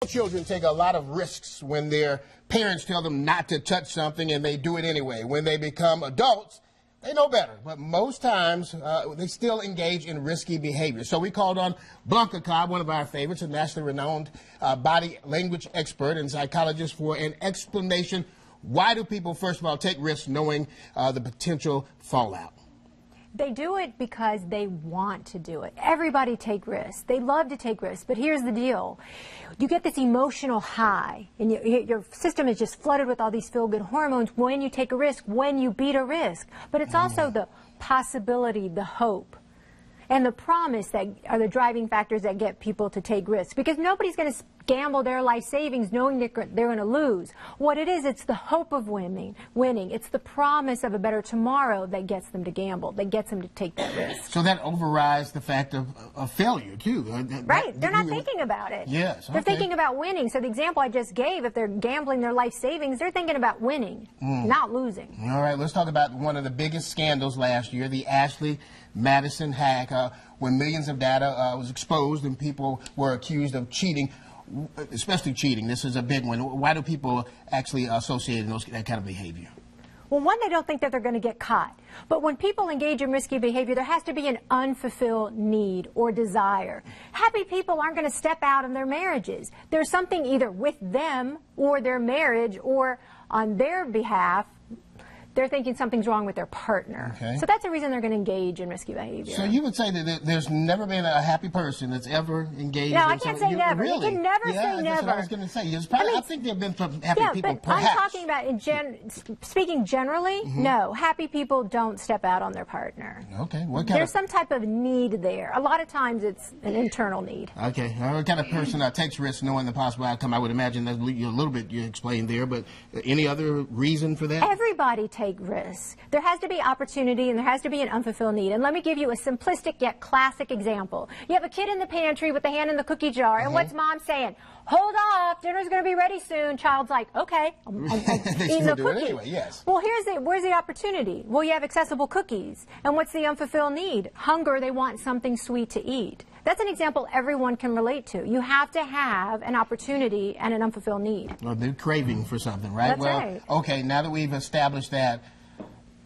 Children take a lot of risks when their parents tell them not to touch something and they do it anyway. When they become adults, they know better, but most times they still engage in risky behavior. So we called on Blanca Cobb, one of our favorites, a nationally renowned body language expert and psychologist, for an explanation. Why do people, first of all, take risks knowing the potential fallout? They do it because they want to do it. Everybody take risks. They love to take risks, but here's the deal. You get this emotional high, and your system is just flooded with all these feel-good hormones when you take a risk, when you beat a risk. But it's also the possibility, the hope, and the promise that are the driving factors that get people to take risks. Because nobody's going to gamble their life savings knowing they're going to lose. What it is, it's the hope of winning. It's the promise of a better tomorrow that gets them to gamble, that gets them to take that risk. So that overrides the fact of failure, too. Right. They're not thinking about it. Yes. Okay. They're thinking about winning. So the example I just gave, if they're gambling their life savings, they're thinking about winning, not losing. All right. Let's talk about one of the biggest scandals last year, the Ashley Madison hack, when millions of data was exposed and people were accused of cheating. Especially cheating. This is a big one. Why do people actually associate that kind of behavior? Well, one, they don't think that they're going to get caught. But when people engage in risky behavior, there has to be an unfulfilled need or desire. Happy people aren't going to step out in their marriages. There's something either with them or their marriage or on their behalf. They're thinking something's wrong with their partner. Okay. So that's the reason they're going to engage in risky behavior. So you would say that there's never been a happy person that's ever engaged in I can't say never. Really? You can never say never. That's what I was going to say. I think there have been some happy people, but perhaps. I'm talking about, speaking generally, no. Happy people don't step out on their partner. Okay. There's some type of need there. A lot of times it's an internal need. Okay. What kind of person takes risks knowing the possible outcome? I would imagine that a little bit you explained there, but any other reason for that? Everybody takes risks. There has to be opportunity and there has to be an unfulfilled need. And let me give you a simplistic yet classic example. You have a kid in the pantry with a hand in the cookie jar, and what's mom saying? Hold off, dinner's going to be ready soon. Child's like, okay, I'm eating the cookie. Anyway, yes. Well, where's the opportunity? Well, you have accessible cookies. And what's the unfulfilled need? Hunger, they want something sweet to eat. That's an example everyone can relate to. You have to have an opportunity and an unfulfilled need. Well, they're craving for something, right? That's right. Okay, now that we've established that,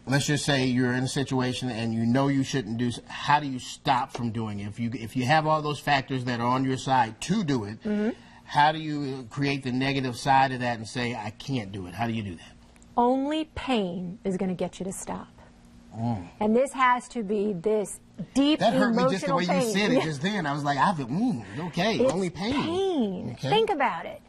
let's just say you're in a situation and you know you shouldn't do. How do you stop from doing it? If you have all those factors that are on your side to do it, how do you create the negative side of that and say, I can't do it? How do you do that? Only pain is going to get you to stop. And this has to be this deep emotional pain. That hurt me just the way you said it just then. I was like, okay, it's only pain. Okay. Think about it.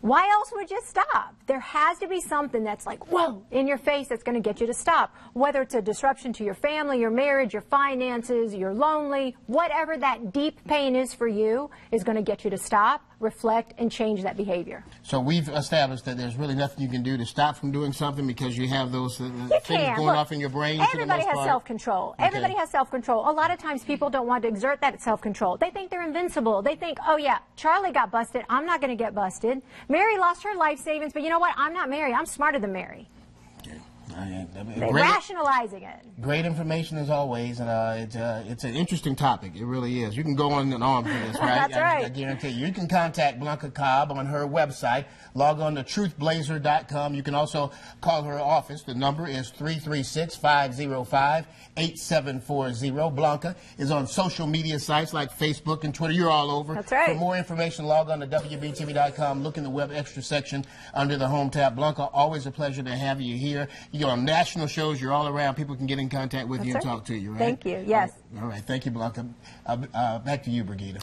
Why else would you stop? There has to be something that's like, whoa, in your face that's going to get you to stop. Whether it's a disruption to your family, your marriage, your finances, you're lonely, whatever that deep pain is for you is going to get you to stop, reflect, and change that behavior. So we've established that there's really nothing you can do to stop from doing something because you have those things going off in your brain. Everybody has self-control. Okay. Everybody has self-control. A lot of times people don't want to exert that self-control. They think they're invincible. They think, oh yeah, Charlie got busted. I'm not going to get busted. Mary lost her life savings, but you know what? I'm not Mary. I'm smarter than Mary. They're rationalizing it. Great information as always, and it's an interesting topic. It really is. You can go on and on for this, right? That's right. I guarantee you. You can contact Blanca Cobb on her website. Log on to truthblazer.com. You can also call her office. The number is 336-505-8740. Blanca is on social media sites like Facebook and Twitter. You're all over. That's right. For more information, log on to WBTV.com. Look in the web extra section under the home tab. Blanca, always a pleasure to have you here. You're on national shows. You're all around. People can get in contact with you and talk to you, right? Thank you. Yes. All right. Thank you, Blanca. Back to you, Brigida.